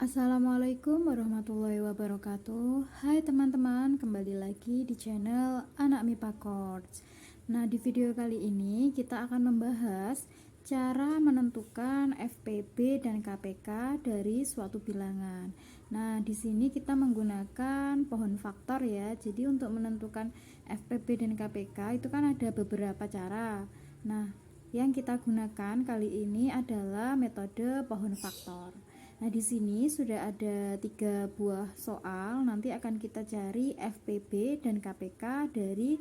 Assalamualaikum warahmatullahi wabarakatuh. Hai teman-teman, kembali lagi di channel Anak MIPA Chords. Nah, di video kali ini kita akan membahas cara menentukan FPB dan KPK dari suatu bilangan. Nah, di sini kita menggunakan pohon faktor ya. Jadi untuk menentukan FPB dan KPK itu kan ada beberapa cara. Nah, yang kita gunakan kali ini adalah metode pohon faktor. Nah, di sini sudah ada 3 buah soal. Nanti akan kita cari FPB dan KPK dari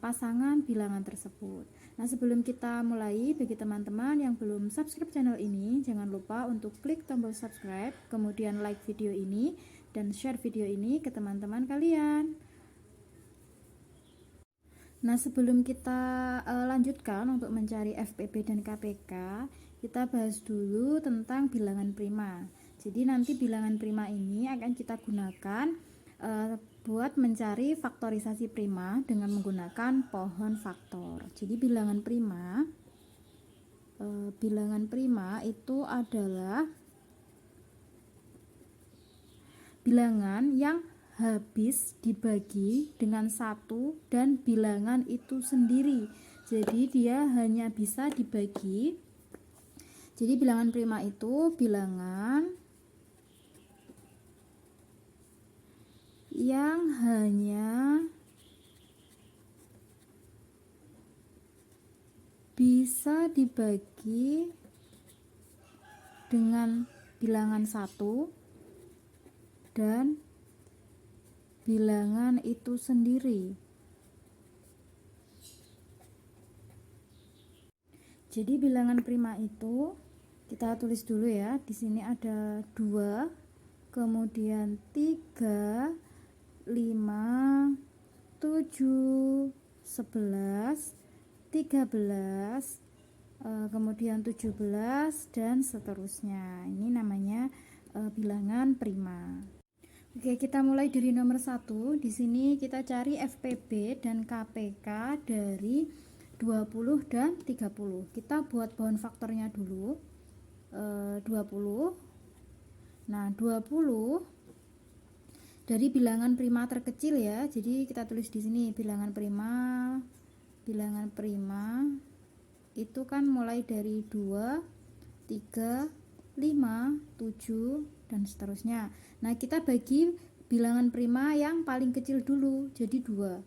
pasangan bilangan tersebut. Nah, sebelum kita mulai, bagi teman-teman yang belum subscribe channel ini, jangan lupa untuk klik tombol subscribe, kemudian like video ini dan share video ini ke teman-teman kalian. Nah, sebelum kita lanjutkan untuk mencari FPB dan KPK, kita bahas dulu tentang bilangan prima. Jadi nanti bilangan prima ini akan kita gunakan buat mencari faktorisasi prima dengan menggunakan pohon faktor. Jadi bilangan prima itu adalah bilangan yang habis dibagi dengan 1 dan bilangan itu sendiri. Jadi dia hanya bisa dibagi. Jadi bilangan prima itu bilangan yang hanya bisa dibagi dengan bilangan 1 dan bilangan itu sendiri. Jadi bilangan prima itu kita tulis dulu ya. Di sini ada 2, kemudian 3, 5, 7, 11, 13, kemudian 17 dan seterusnya. Ini namanya bilangan prima. Oke, kita mulai dari nomor 1. Di sini kita cari FPB dan KPK dari 20 dan 30. Kita buat pohon faktornya dulu. 20. Nah, 20 dari bilangan prima terkecil ya. Jadi kita tulis di sini bilangan prima itu kan mulai dari 2, 3, 5, 7 dan seterusnya. Nah, kita bagi bilangan prima yang paling kecil dulu, jadi 2.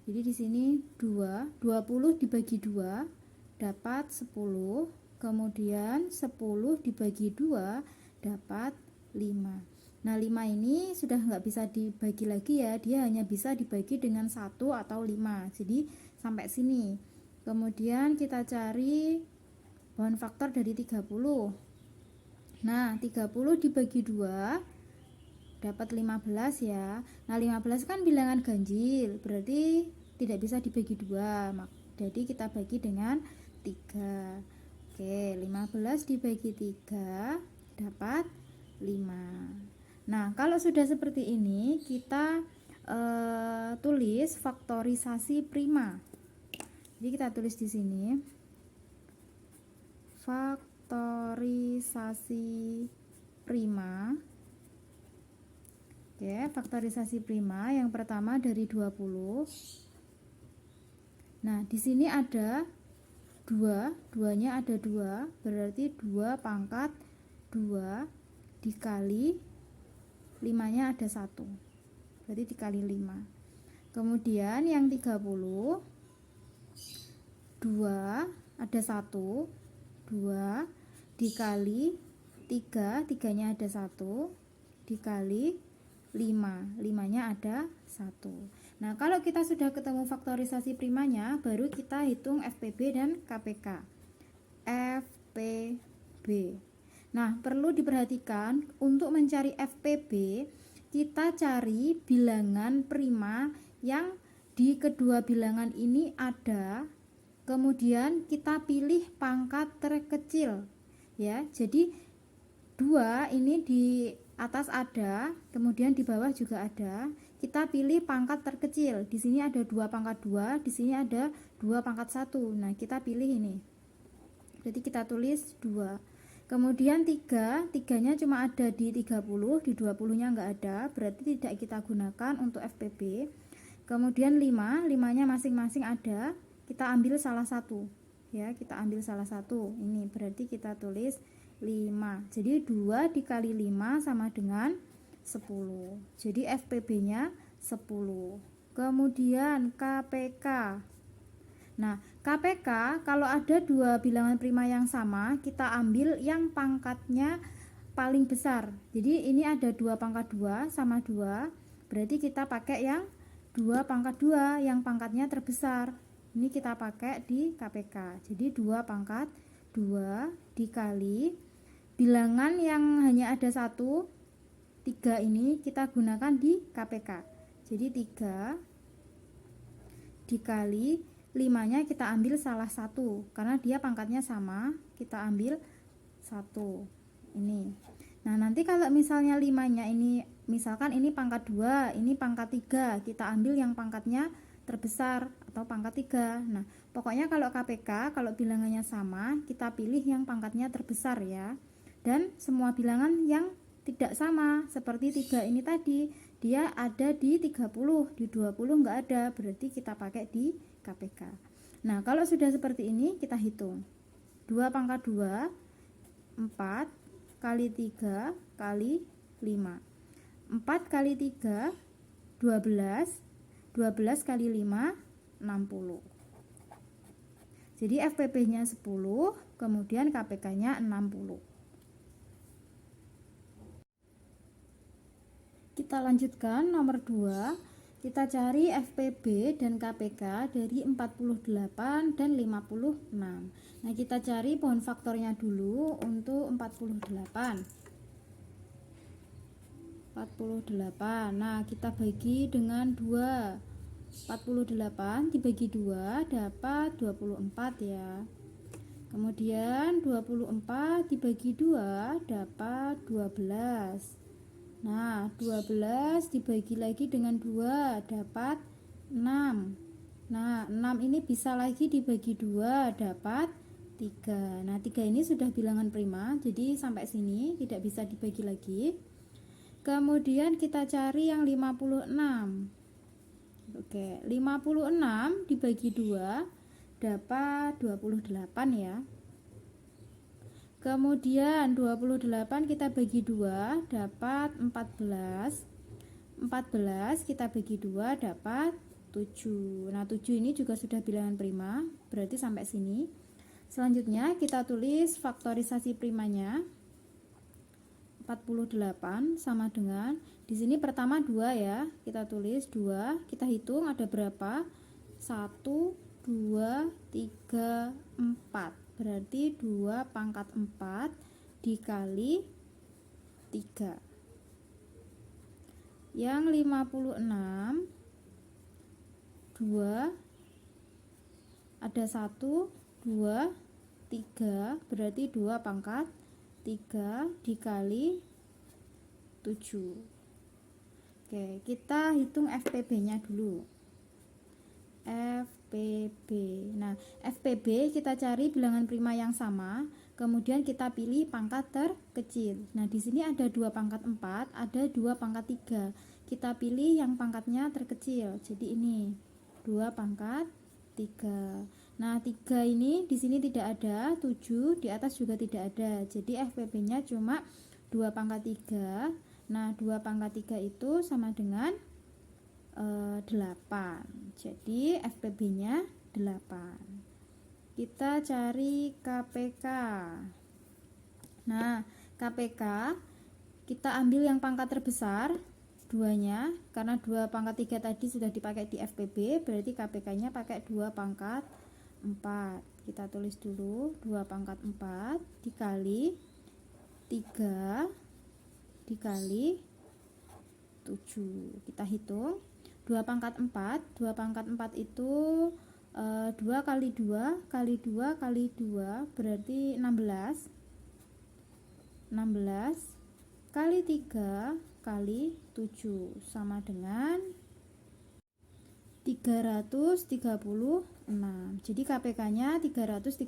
Jadi di sini 20 dibagi 2 dapat 10, kemudian 10 dibagi 2 dapat 5. Nah, 5 ini sudah nggak bisa dibagi lagi ya, dia hanya bisa dibagi dengan 1 atau 5. Jadi sampai sini. Kemudian kita cari pohon faktor dari 30. Nah, 30 dibagi 2 dapat 15 ya. Nah, 15 kan bilangan ganjil, berarti tidak bisa dibagi 2. Jadi kita bagi dengan 3. Oke, 15 dibagi 3 dapat 5. Nah, kalau sudah seperti ini, kita tulis faktorisasi prima. Jadi kita tulis di sini faktorisasi prima. Oke, faktorisasi prima yang pertama dari 20. Nah, di sini ada 2, 2-nya ada 2, berarti 2 pangkat 2 dikali 5-nya ada 1. Berarti dikali 5. Kemudian yang 30, 2 ada 1, 2 dikali 3, 3-nya ada 1, dikali 5, 5-nya ada 1. Nah, kalau kita sudah ketemu faktorisasi primanya, baru kita hitung FPB dan KPK. FPB. Nah, perlu diperhatikan untuk mencari FPB, kita cari bilangan prima yang di kedua bilangan ini ada, kemudian kita pilih pangkat terkecil ya. Jadi 2 ini di atas ada, kemudian di bawah juga ada. Kita pilih pangkat terkecil. Di sini ada 2 pangkat 2, di sini ada 2 pangkat 1. Nah, kita pilih ini. Jadi kita tulis 2. Kemudian 3, 3-nya cuma ada di 30, di 20-nya enggak ada, berarti tidak kita gunakan untuk FPB. Kemudian 5, 5-nya masing-masing ada, kita ambil salah satu. Ya, kita ambil salah satu. Ini berarti kita tulis 5. Jadi 2 dikali 5 sama dengan 10. Jadi FPB-nya 10. Kemudian KPK. Nah, KPK kalau ada dua bilangan prima yang sama, kita ambil yang pangkatnya paling besar. Jadi ini ada 2 pangkat 2 sama 2, berarti kita pakai yang 2 pangkat 2 yang pangkatnya terbesar. Ini kita pakai di KPK. Jadi 2 pangkat 2 dikali bilangan yang hanya ada 1, 3 ini kita gunakan di KPK. Jadi 3 dikali 5-nya kita ambil salah satu karena dia pangkatnya sama, kita ambil 1 ini. Nah, nanti kalau misalnya 5-nya ini, misalkan ini pangkat 2, ini pangkat 3, kita ambil yang pangkatnya terbesar atau pangkat 3. Nah, pokoknya kalau KPK, kalau bilangannya sama, kita pilih yang pangkatnya terbesar ya. Dan semua bilangan yang tidak sama, seperti 3 ini tadi, dia ada di 30, di 20 enggak ada, berarti kita pakai di KPK. Nah, kalau sudah seperti ini kita hitung. 2 pangkat 2, 4 kali 3 kali 5. 4 kali 3, 12. 12 kali 5, 60. Jadi FPB-nya 10, kemudian KPK-nya 60. Kita lanjutkan nomor 2. Kita cari FPB dan KPK dari 48 dan 56. Nah, kita cari pohon faktornya dulu untuk 48. 48. Nah, kita bagi dengan 2. 48 dibagi 2 dapat 24 ya. Kemudian 24 dibagi 2 dapat 12. Nah, 12 dibagi lagi dengan 2 dapat 6. Nah, 6 ini bisa lagi dibagi 2 dapat 3. Nah, 3 ini sudah bilangan prima, jadi sampai sini tidak bisa dibagi lagi. Kemudian kita cari yang 56. Oke, 56 dibagi 2 dapat 28 ya. Kemudian 28 kita bagi 2 dapat 14. 14 kita bagi 2 dapat 7. Nah, 7 ini juga sudah bilangan prima, berarti sampai sini. Selanjutnya kita tulis faktorisasi primanya. 48 sama dengan, di sini pertama 2 ya, kita tulis 2, kita hitung ada berapa? 1, 2, 3, 4. Berarti 2 pangkat 4 dikali 3. Yang 56, 2, ada 1, 2, 3, berarti 2 pangkat 3 dikali 7. Oke, kita hitung FPB-nya dulu. FPB. Nah, FPB kita cari bilangan prima yang sama, kemudian kita pilih pangkat terkecil. Nah, di sini ada 2 pangkat 4, ada 2 pangkat 3. Kita pilih yang pangkatnya terkecil. Jadi ini 2 pangkat 3. Nah, 3 ini di sini tidak ada, 7 di atas juga tidak ada. Jadi FPB-nya cuma 2 pangkat 3. Nah, 2 pangkat 3 itu sama dengan 8. Jadi FPB-nya 8. Kita cari KPK. Nah, KPK kita ambil yang pangkat terbesar 2-nya, karena 2 pangkat 3 tadi sudah dipakai di FPB, berarti KPK-nya pakai 2 pangkat 4. Kita tulis dulu 2 pangkat 4 dikali 3 dikali 7. Kita hitung 2 pangkat 4, 2 pangkat 4 itu 2 kali 2 kali 2 kali 2 berarti 16. 16 kali 3 kali 7 sama dengan 336. Jadi KPK-nya 336.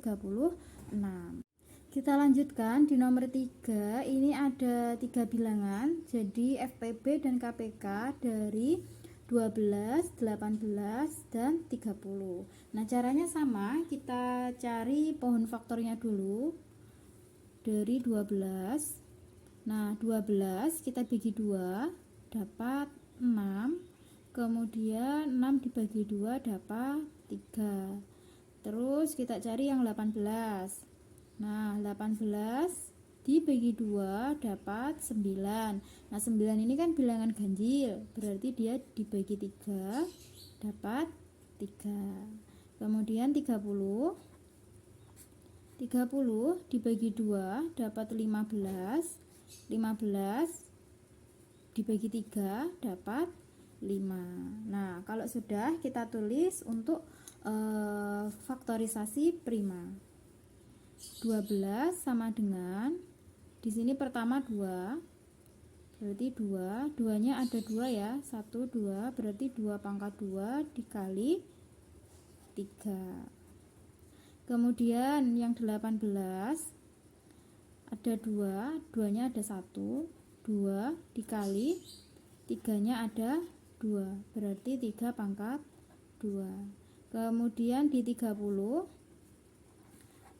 Kita lanjutkan di nomor 3. Ini ada 3 bilangan, jadi FPB dan KPK dari 12, 18, dan 30. Nah, caranya sama, kita cari pohon faktornya dulu dari 12. Nah, 12 kita bagi 2 dapat 6. Kemudian 6 dibagi 2 dapat 3. Terus kita cari yang 18. Nah, 18 dibagi 2 dapat 9. Nah, 9 ini kan bilangan ganjil, berarti dia dibagi 3 dapat 3. Kemudian 30 dibagi 2 dapat 15. 15 dibagi 3 dapat 5. Nah, kalau sudah kita tulis untuk faktorisasi prima. 12 sama dengan, di sini pertama 2, berarti 2, 2-nya ada 2 ya, 1, 2, berarti 2 pangkat 2 dikali 3. Kemudian yang 18 ada 2, 2-nya ada 1, 2 dikali 3-nya ada 2, berarti 3 pangkat 2. Kemudian di 30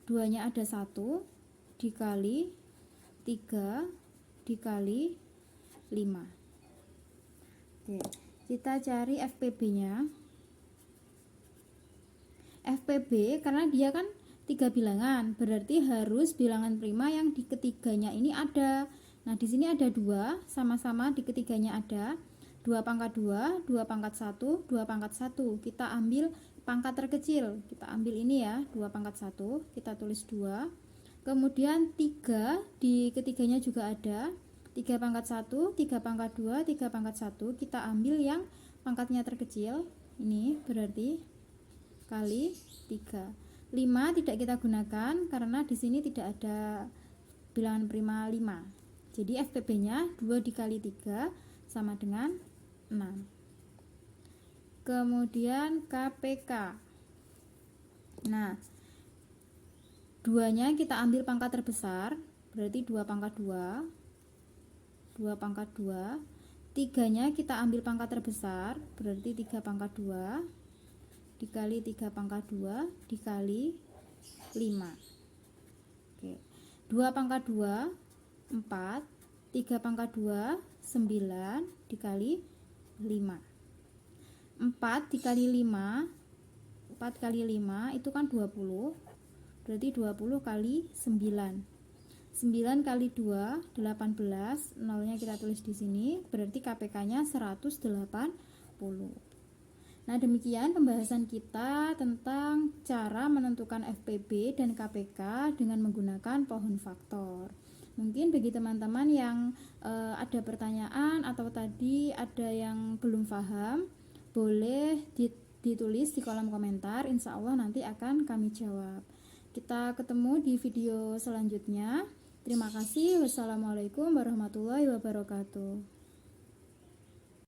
2-nya ada 1 dikali 3 dikali 5. Oke, kita cari FPB-nya. FPB karena dia kan 3 bilangan, berarti harus bilangan prima yang di ketiganya ini ada. Nah, di sini ada 2, sama-sama di ketiganya ada. 2 pangkat 2, 2 pangkat 1, 2 pangkat 1. Kita ambil pangkat terkecil, kita ambil ini ya, 2 pangkat 1, kita tulis 2. Kemudian 3 di ketiganya juga ada, 3 pangkat 1, 3 pangkat 2, 3 pangkat 1. Kita ambil yang pangkatnya terkecil, ini berarti kali 3. 5 tidak kita gunakan karena di sini tidak ada bilangan prima 5. Jadi FPB-nya 2 dikali 3 sama dengan 6. Kemudian KPK. Nah, 2-nya kita ambil pangkat terbesar, berarti 2 pangkat 2. 2 pangkat 2. 3-nya kita ambil pangkat terbesar, berarti 3 pangkat 2 dikali 3 pangkat 2 dikali 5. Oke. 2 pangkat 2 4, 3 pangkat 2 9 dikali 5. 4 dikali 5, 4 kali 5 itu kan 20, berarti 20 kali 9. 9 kali 2 18, nolnya kita tulis di sini, berarti KPK-nya 180. Nah, demikian pembahasan kita tentang cara menentukan FPB dan KPK dengan menggunakan pohon faktor. Mungkin bagi teman-teman yang ada pertanyaan atau tadi ada yang belum paham, boleh ditulis di kolom komentar, insya Allah nanti akan kami jawab. Kita ketemu di video selanjutnya. Terima kasih. Wassalamualaikum warahmatullahi wabarakatuh.